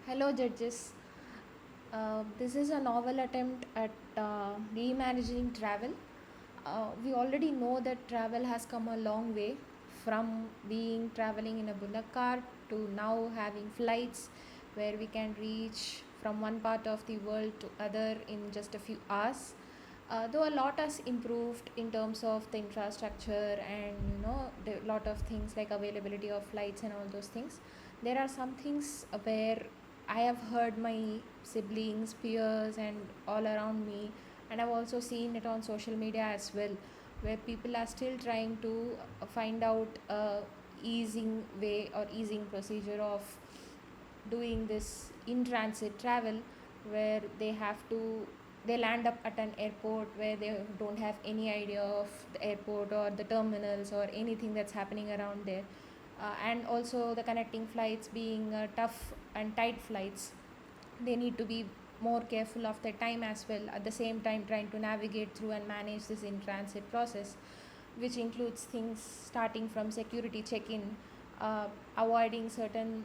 Hello, judges. This is a novel attempt at reimagining travel. We already know that travel has come a long way from being traveling in a bullock cart to now having flights where we can reach from one part of the world to other in just a few hours. Though a lot has improved in terms of the infrastructure and the lot of things like availability of flights and all those things, there are some things where I have heard my siblings, peers, and all around me, and I've also seen it on social media as well, where people are still trying to find out a easing way or easing procedure of doing this in transit travel, where they land up at an airport where they don't have any idea of the airport or the terminals or anything that's happening around there, and also the connecting flights being tough and tight flights. They need to be more careful of their time as well, at the same time trying to navigate through and manage this in transit process, which includes things starting from security check-in, avoiding certain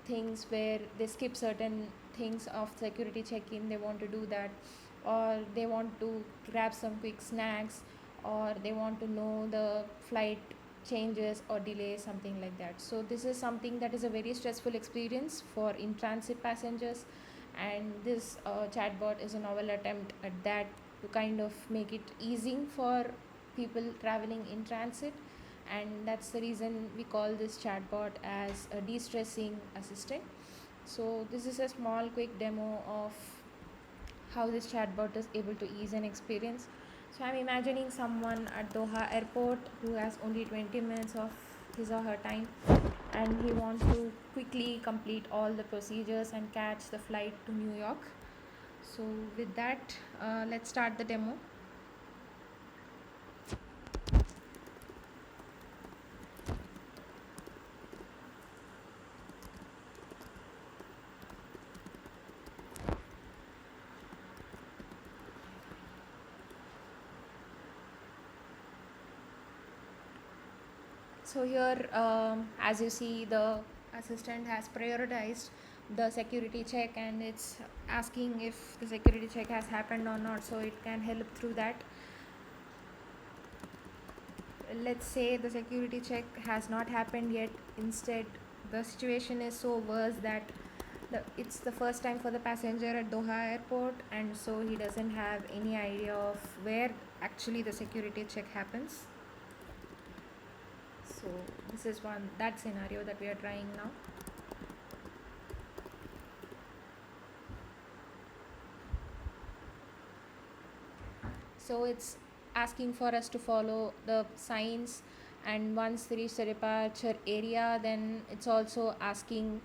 things where they skip certain things of security check-in. They want to do that, or they want to grab some quick snacks, or they want to know the flight changes or delays, something like that. So this is something that is a very stressful experience for in transit passengers, and this chatbot is a novel attempt at that, to kind of make it easing for people traveling in transit. And that's the reason we call this chatbot as a de-stressing assistant. So this is a small quick demo of how this chatbot is able to ease an experience. So I'm imagining someone at Doha airport who has only 20 minutes of his or her time, and he wants to quickly complete all the procedures and catch the flight to New York. So with that, let's start the demo. So here, as you see, the assistant has prioritized the security check, and it's asking if the security check has happened or not, so it can help through that. Let's say the security check has not happened yet. Instead, the situation is so worse that it's the first time for the passenger at Doha airport, and so he doesn't have any idea of where actually the security check happens. So this is that scenario that we are trying now. So it's asking for us to follow the signs, and once we reach the departure area, then it's also asking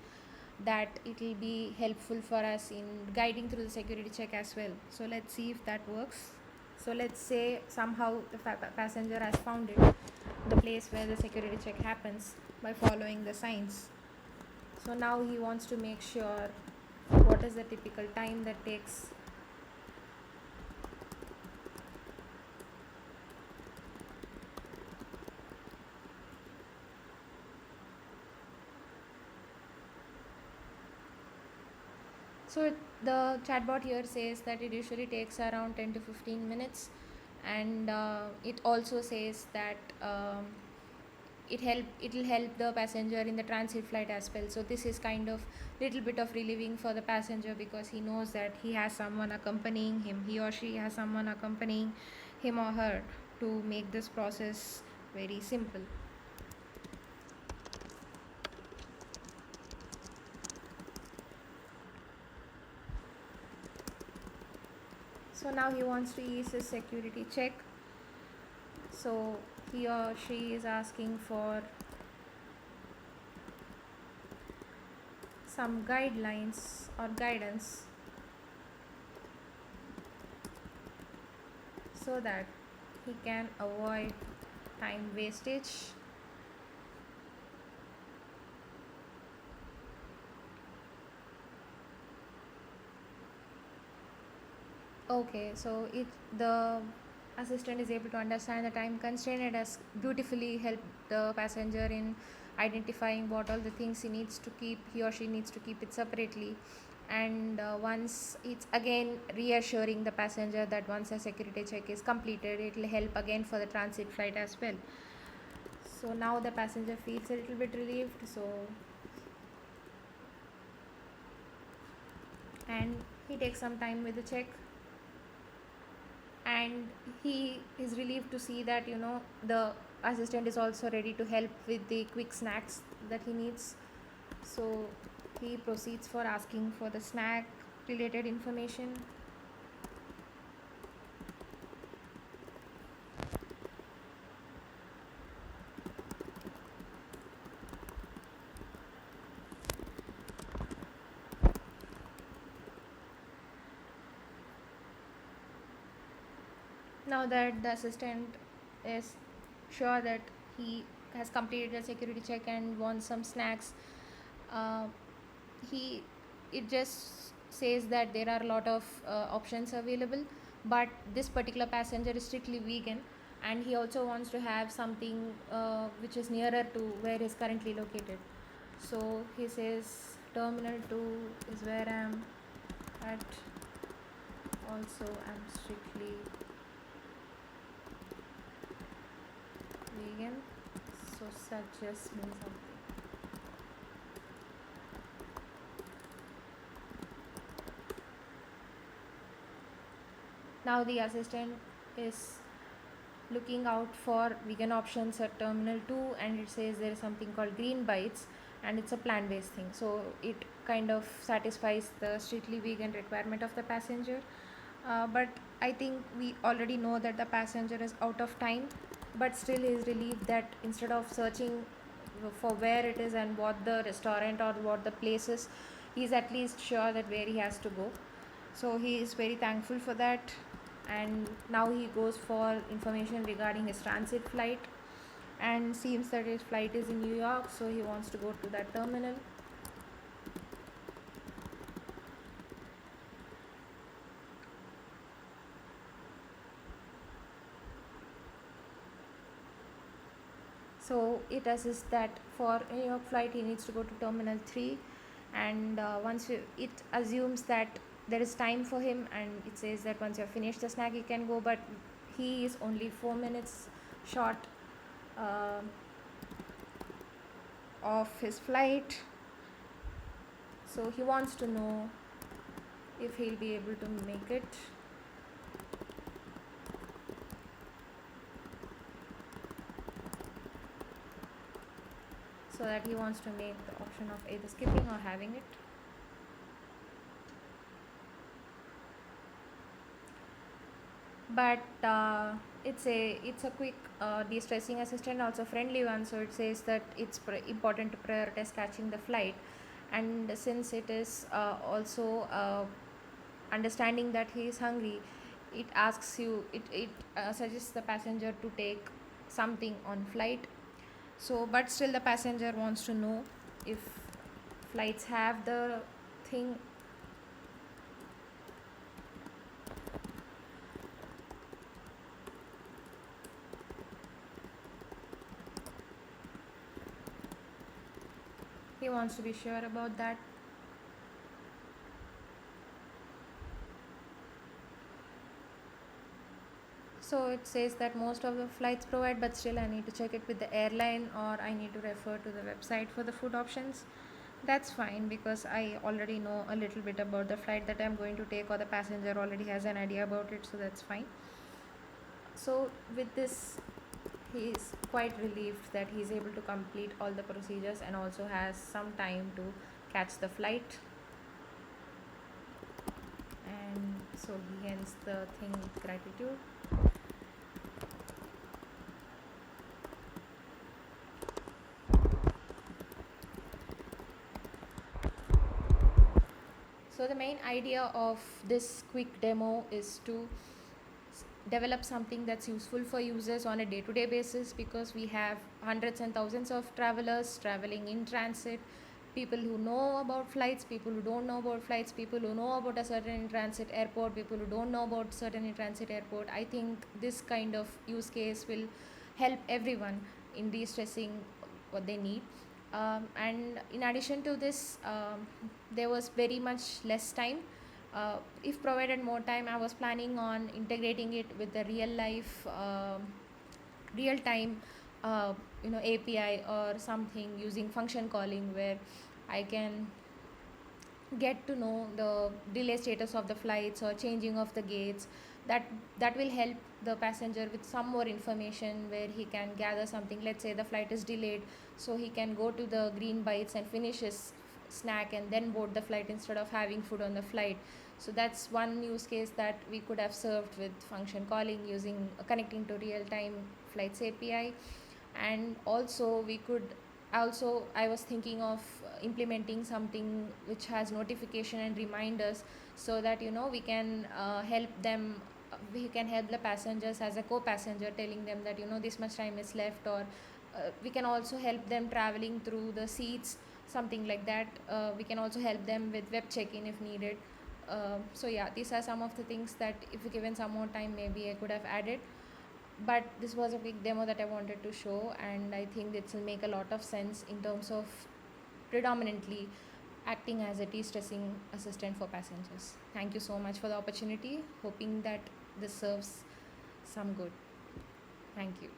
that it will be helpful for us in guiding through the security check as well. So let's see if that works. So let's say somehow the passenger has found it, the place where the security check happens, by following the signs. So now he wants to make sure what is the typical time that takes. So the chatbot here says that it usually takes around 10 to 15 minutes, and it also says that it'll help the passenger in the transit flight as well. So this is kind of little bit of relieving for the passenger, because he knows that he has someone accompanying him, he or she has someone accompanying him or her, to make this process very simple. So now he wants to ease his security check. So he or she is asking for some guidelines or guidance, so that he can avoid time wastage. Okay, so the assistant is able to understand the time constraint. It has beautifully helped the passenger in identifying what all the things he or she needs to keep it separately. And once it's again reassuring the passenger that once a security check is completed, it will help again for the transit flight as well. So now the passenger feels a little bit relieved. And he takes some time with the check, and he is relieved to see that the assistant is also ready to help with the quick snacks that he needs. So he proceeds for asking for the snack related information. Now that the assistant is sure that he has completed the security check and wants some snacks, uh, he it just says that there are a lot of options available, but this particular passenger is strictly vegan, and he also wants to have something which is nearer to where he is currently located. So he says terminal 2 is where I am at. Also, I'm strictly vegan, so suggest me something. Now the assistant is looking out for vegan options at terminal 2, and it says there is something called green bites, and it's a plant based thing, so it kind of satisfies the strictly vegan requirement of the passenger. But I think we already know that the passenger is out of time, but still he is relieved that instead of searching for where it is and what the restaurant or what the place is, he is at least sure that where he has to go. So he is very thankful for that, and now he goes for information regarding his transit flight, and seems that his flight is in New York, so he wants to go to that terminal. So it assists that for New York flight he needs to go to terminal 3, and it assumes that there is time for him, and it says that once you have finished the snack you can go, but he is only 4 minutes short uh, of his flight. So he wants to know if he'll be able to make it. So that he wants to make the option of either skipping or having it. But it's a quick de-stressing assistant, also friendly one, so it says that it's important to prioritize catching the flight. And since it is also understanding that he is hungry, it asks you it suggests the passenger to take something on flight. So but still the passenger wants to know if flights have the thing. He wants to be sure about that. So it says that most of the flights provide, but still I need to check it with the airline, or I need to refer to the website for the food options. That's fine, because I already know a little bit about the flight that I'm going to take, or the passenger already has an idea about it, so that's fine. So with this, he is quite relieved that he is able to complete all the procedures and also has some time to catch the flight. And so he ends the thing with gratitude. So the main idea of this quick demo is to develop something that's useful for users on a day-to-day basis, because we have hundreds and thousands of travelers traveling in transit, people who know about flights, people who don't know about flights, people who know about a certain in-transit airport, people who don't know about certain in-transit airport. I think this kind of use case will help everyone in de-stressing what they need. And in addition to this, there was very much less time. If provided more time, I was planning on integrating it with the real life, real time, uh, API or something, using function calling, where I can get to know the delay status of the flights or changing of the gates. That that will help the passenger with some more information, where he can gather something. Let's say the flight is delayed, so he can go to the green bites and finish his snack and then board the flight instead of having food on the flight. So that's one use case that we could have served with function calling, using connecting to real time flights API. And also we could also I was thinking of implementing something which has notification and reminders, so that we can help them. We can help the passengers as a co-passenger, telling them that this much time is left, or we can also help them traveling through the seats, something like that. We can also help them with web check-in if needed. So yeah, these are some of the things that if given some more time, maybe I could have added. But this was a quick demo that I wanted to show, and I think this will make a lot of sense in terms of predominantly acting as a de-stressing assistant for passengers. Thank you so much for the opportunity, hoping that this serves some good. Thank you.